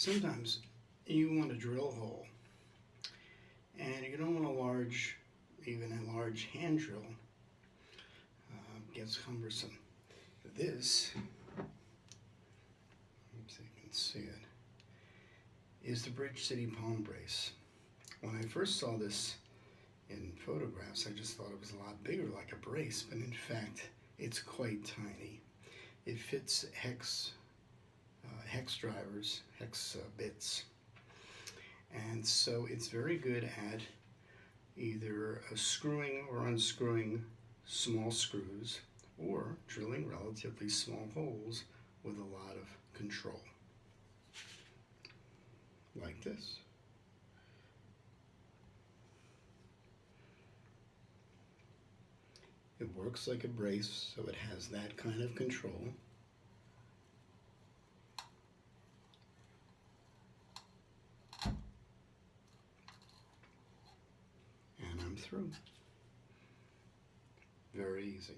Sometimes you want to drill a hole and you don't want a large, even a large hand drill. Gets cumbersome. This, so you can see it, is the Bridge City palm brace. When I first saw this in photographs, I just thought it was a lot bigger, like a brace, but in fact, it's quite tiny. It fits hex drivers, hex bits, and so it's very good at either screwing or unscrewing small screws or drilling relatively small holes with a lot of control, like this. It works like a brace, so it has that kind of control. And I'm through. Very easy.